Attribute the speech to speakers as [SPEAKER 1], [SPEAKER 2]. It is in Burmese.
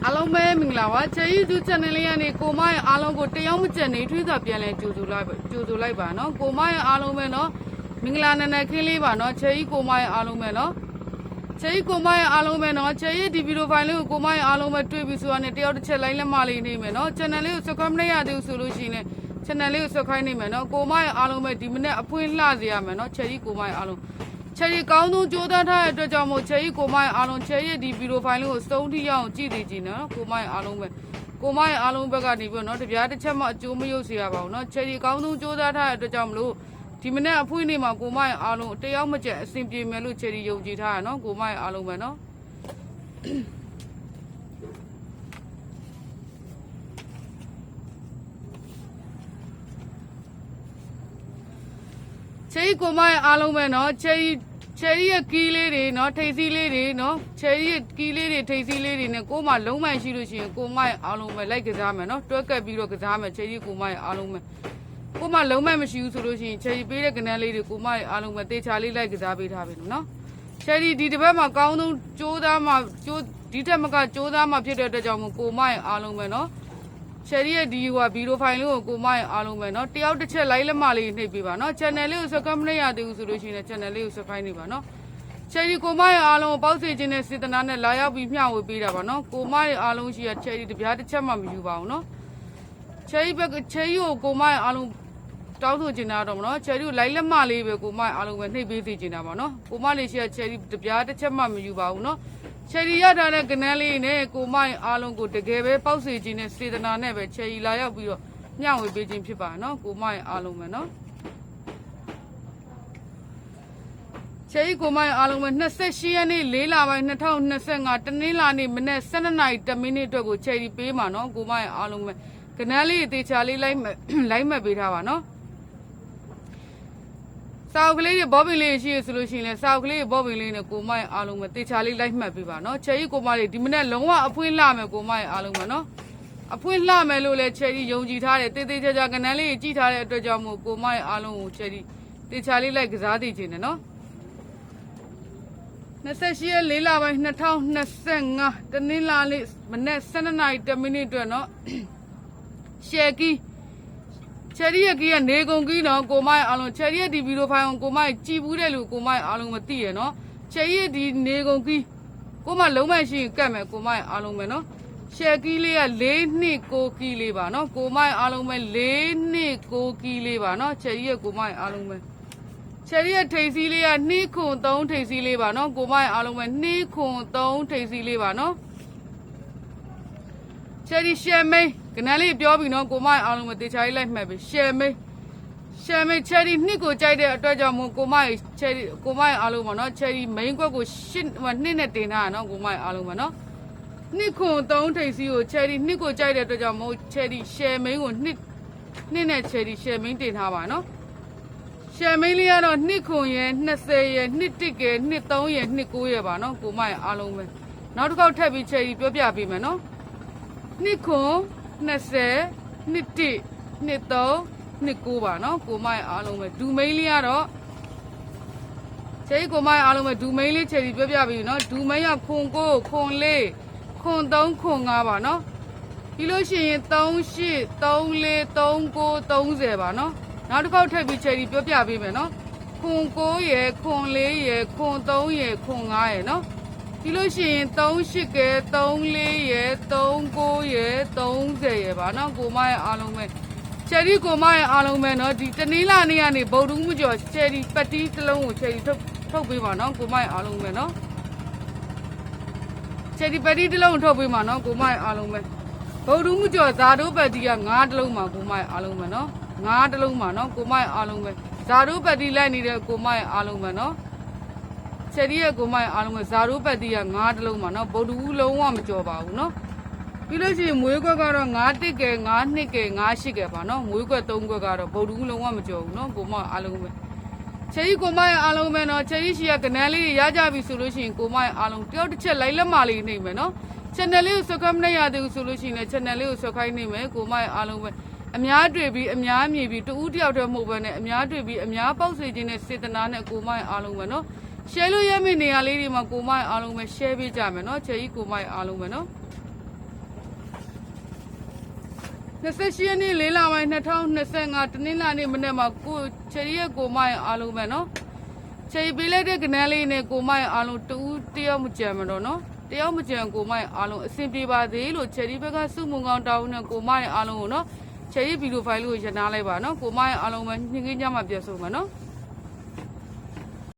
[SPEAKER 1] အားလုံးပဲမင်္ဂလာပါချေကြီးသူ channel လေးကနေကိုမရဲ့အားလုံးကိုတယောက်မကျန်နေထွေးစွာပြန်လဲကြိုဆိုလိုက်ပါနော်ကိုမရဲ့အားလုံးပဲနော်မင်္ဂလာနံနက်ခင်းလေးပါနော်ချေကြီးကိုမရဲ့အားလုံးပဲနော်ချေကြီးကိုမရဲ့အားလုံးပဲနော်ချေကြီးဒီဗီဒီယိုဖိုင်လေးကိုကိုမရဲ့အားလုံးပဲတွေ့ပြီးဆိုတာနဲ့တယောက်တစ်ချက်လိုက်လက်မလေးနေမယ်နော် channel လေးကို subscribe မလုပ်ရသေးဘူးဆိုလို့ရှိရင် channel လေးကို subscribe နေမယ်နော်ကိုမရဲ့အားလုံးပဲဒီမနေ့အဖွင့်လှစေရမယ်နော်ချေကြီးကိုမရဲ့အားလုံးချေကြီးကောင်းဆုံးကြိုးစားထားတဲ့အတွက်ကြောင့်မို့ချေကြီးကိုမရဲ့အားလုံးချေကြီးဒီဗီဒီယိုဖိုင်လေးကိုစုံထိရအောင်ကြည့်သေးခြင်းနော်ကိုမရဲ့အားလုံးပဲကိုမရဲ့အားလုံးဘက်ကနေပြီးတော့နော်တပြားတစ်ချက်မှအကျိုးမရုပ်စေရပါဘူးနော်ချေကြီးကောင်းဆုံးကြိုးစားထားတဲ့အတွက်ကြောင့်မလို့ဒီမနေ့အဖွင့်နေ့မှာကိုမရဲ့အားလုံးတယောက်မကျန်အဆင်ပြေမယ်လို့ချေကြီးယုံကြည်ထားရနော်ကိုမရဲ့အားလုံးပဲနော်ချေကြီးကိုမရဲ့အားလုံးပဲနော်ချေကြီးရဲ့ကီးလေးတွေနော်ထိပ်စီးလေးတွေနော်ချေကြီးရဲ့ကီးလေးတွေထိပ်စီးလေးတွေနဲ့ကိုမလုံးမှန်ရှိလို့ရှိရင်ကိုမရဲ့အားလုံးပဲလိုက်ကစားမယ်နော်တွဲကပ်ပြီးတော့ကစားမယ်ချေကြီးကိုမရဲ့အားလုံးပဲကိုမလုံးမှန်မရှိဘူးဆိုလို့ရှိရင်ချေကြီးပေးတဲ့ကနန်းလေးတွေကိုမရဲ့အားလုံးပဲတေချာလေးလိုက်ကစားပေးထားပြီနော်ချေကြီးဒီတစ်ပတ်မှာကောင်းဆုံးကြိုးသားမှဒီတက်မကကြိုးသားမှဖြစ်တဲ့အတွက်ကြောင့်မို့ကိုမရဲ့အားလုံးပဲနော်ချယ်ရီရဲ့ဒီဟိုဗီဒီယိုဖိုင်လေးကိုကိုမရဲ့အားလုံးပဲเนาะတယောက်တစ်ချက်လိုက်လက်မလေးနှိပ်ပေးပါเนาะ channel လေးကို subscribe မလုပ်ရသေးဘူးဆိုလို့ရှိရင် channel လေးကို subscribe နေပါเนาะချယ်ရီကိုမရဲ့အားလုံးကိုပေါက်စေခြင်းနဲ့စေတနာနဲ့လာရောက်ပြီးမျှဝေပေးတာပါเนาะကိုမရဲ့အားလုံးရှိရချယ်ရီတပြားတစ်ချက်မှမယူပါဘူးเนาะချယ်ရီကိုကိုမရဲ့အားလုံးတောင်းဆိုချင်တာတော့မနော်ချယ်ရီကိုလိုက်လက်မလေးပဲကိုမရဲ့အားလုံးပဲနှိပ်ပေးစေချင်တာပါเนาะကိုမလေးရှိရချယ်ရီတပြားတစ်ချက်မှမယူပါဘူးเนาะချယ်ရီရထားတဲ့ကနန်းလေးနဲ့ကိုမရဲ့အားလုံးကိုတကယ်ပဲပေါက်စေခြင်းနဲ့စေတနာနဲ့ပဲချယ်ရီလာရောက်ပြီးတော့မျှဝေပေးခြင်းဖြစ်ပါနော်ကိုမရဲ့အားလုံးပဲနော်ချယ်ရီကိုမရဲ့အားလုံးပဲ28ရက်နေ့4လပိုင်း2025တနင်္လာနေ့မနေ့12နာရီ10မိနစ်အတွက်ကိုချယ်ရီပေးမှာနော်ကိုမရဲ့အားလုံးပဲကနန်းလေးတေချာလေးလိုက်မှတ်ပေးထားပါနော်စာအုပ်ကလေးတွေဘောပင်လေးရှိရဆိုလို့ရှိရင်လည်းစာအုပ်ကလေးဘောပင်လေးနဲ့ကိုမရဲ့အားလုံးပဲတေချာလေးလိုက်မှတ်ပေးပါနော်ချယ်ရီကိုမလေးဒီမနေ့လုံးဝအဖွင့်လှမယ်ကိုမရဲ့အားလုံးပဲနော်အဖွင့်လှမယ်လို့လည်းချယ်ရီယုံကြည်ထားတယ်တေးချာကနန်းလေးကြည့်ထားတဲ့အတွက်ကြောင့်မို့ကိုမရဲ့အားလုံးကိုချယ်ရီတေချာလေးလိုက်ကစားသိခြင်းနဲ့နော်28ရက်4လပိုင်း2025တနင်္လာနေ့မနေ့12နာရီ10မိနစ်အတွက်နော်ရှယ်ကီချယ်ရီရဲ့ကီးကနေကုန်ကီးနော်ကိုမရဲ့အားလုံးချယ်ရီရဲ့ဒီဗီဒီယိုဖိုင်ကိုကိုမရဲ့ကြည်ဘူးတဲ့လူကိုမရဲ့အားလုံးမသိရနော်ချယ်ရီရဲ့ဒီနေကုန်ကီးကိုမလုံးမရှိရင်ကတ်မယ်ကိုမရဲ့အားလုံးပဲနော်ရှယ်ကီးလေးက4-9ကီးလေးပါနော်ကိုမရဲ့အားလုံးပဲ4-9ကီးလေးပါနော်ချယ်ရီရဲ့ကိုမရဲ့အားလုံးပဲချယ်ရီရဲ့ထိပ်စီးလေးက2-3ထိပ်စီးလေးပါနော်ကိုမရဲ့အားလုံးပဲ2-3ထိပ်စီးလေးပါနော်ချယ်ရီရှယ်မိန်ကနန်းလေးပြောပြီးနော်ကိုမရဲ့အားလုံးပဲတေချာလေးလိုက်မှတ်ပြီရှယ်မိန်ချယ်ရီနှစ်ကိုကြိုက်တဲ့အတွက်ကြောင့်မို့ကိုမရဲ့အားလုံးပါနော်ချယ်ရီမိန်ကွက်ကိုနှစ်နဲ့တင်ထားတာနော်ကိုမရဲ့အားလုံးပါနော်2-3ထိပ်စီးကိုချယ်ရီနှစ်ကိုကြိုက်တဲ့အတွက်ကြောင့်မို့ချယ်ရီရှယ်မိန်ကိုနှစ်နဲ့ချယ်ရီရှယ်မိန်တင်ထားပါနော်ရှယ်မိန်လေးကတော့2-ရယ်20ရယ်2-1ရယ်2-3ရယ်2-9ရယ်ပါနော်ကိုမရဲ့အားလုံးပဲနောက်တစ်ခေါက်ထပ်ပြီးချယ်ရီပြောပြပေးမယ်နော်2-20 2-1 2-3 2-9ပါနော်ကိုမရဲ့အားလုံးပဲဒူမိန်လေးကတော့ချယ်ရီကိုမရဲ့အားလုံးပဲဒူမိန်လေးချယ်ရီပြောပြပေးနော်ဒူမိန်က9 4 3 5ပါနော်ပြီးလို့ရှိရင်38 34 39 30ပါနော်နောက်တစ်ခေါက်ထပ်ပြီးချယ်ရီပြောပြပေးမယ်နော်9 ရယ်4 ရယ်3 ရယ်5ရယ်နော်ပြီးလို့ရှိရင်38ကဲ34ရယ်39ရယ်30ရယ်ပါနော်ကိုမရဲ့အားလုံးပဲချယ်ရီကိုမရဲ့အားလုံးပဲနော်ဒီတနင်္လာနေ့ကနေဗုဒ္ဓဦးမကျော်ချယ်ရီပတ်တီးတစ်လုံးကိုချယ်ရီထုတ်ပေးပါနော်ကိုမရဲ့အားလုံးပဲနော်ချယ်ရီပတ်တီးတစ်လုံးထုတ်ပေးပါနော်ကိုမရဲ့အားလုံးပဲဗုဒ္ဓဦးမကျော်ဇာတို့ပတ်တီးက9တစ်လုံးပါကိုမရဲ့အားလုံးပဲနော်9တစ်လုံးပါနော်ကိုမရဲ့အားလုံးပဲဇာတို့ပတ်တီးလိုက်နေတဲ့ကိုမရဲ့အားလုံးပဲနော်ချယ်ရီရဲ့ကိုမရဲ့အားလုံးပဲဇာတို့ပတ်တီးက9တစ်လုံးပါနော်ဗုဒ္ဓဦးလုံးဝမကျော်ပါဘူးနော်ပြီးလို့ရှိရင်မွေးခွက်ကတော့9-1ကဲ9-2ကဲ9-8ကဲပါနော်မွေးခွက်3ခွက်ကတော့ဗုဒ္ဓဦးလုံးဝမကျော်ဘူးနော်ကိုမအားလုံးပဲချယ်ရီကိုမရဲ့အားလုံးပဲနော်ချယ်ရီရှိရကနန်းလေးရကြပြီဆိုလို့ရှိရင်ကိုမရဲ့အားလုံးတယောက်တစ်ချက်လိုက်လက်မလေးနေမယ်နော် channel လေးကို subscribe မလုပ်ရသေးဘူးဆိုလို့ရှိရင် channel လေးကို subscribe နေမယ်ကိုမရဲ့အားလုံးပဲအများတွေ့ပြီးအများမြည်ပြီးတူဦးတယောက်တည်းမဟုတ်ဘဲနဲ့အများတွေ့ပြီးအများပေါက်စေခြင်းနဲ့စေတနာနဲ့ကိုမရဲ့အားလုံးပဲနော် share လို့ရမယ့်နေရာလေးတွေမှာကိုမရဲ့အားလုံးပဲ share ပေးကြမယ်နော်ချယ်ရီကိုမရဲ့အားလုံးပဲနော် 28ရက်နေ့4လပိုင်း2025တနင်္လာနေ့မနေ့မှာကိုချယ်ရီရဲ့ကိုမရဲ့အားလုံးပဲနော်ချယ်ရီပေးလိုက်တဲ့ကနန်းလေးနဲ့ကိုမရဲ့အားလုံးတူတယောက်မကြံမတော့နော်တယောက်မကြံကိုမရဲ့အားလုံးအဆင်ပြေပါသေးလို့ချယ်ရီဘက်ကစုမုံကောင်းတောင်းနဲ့ကိုမရဲ့အားလုံးကိုနော်ချယ်ရီဗီဒီယိုဖိုင်လေးကိုရနာလိုက်ပါနော်ကိုမရဲ့အားလုံးပဲညှင်းငင်းကြမှာပြတ်ဆုံးပါနော်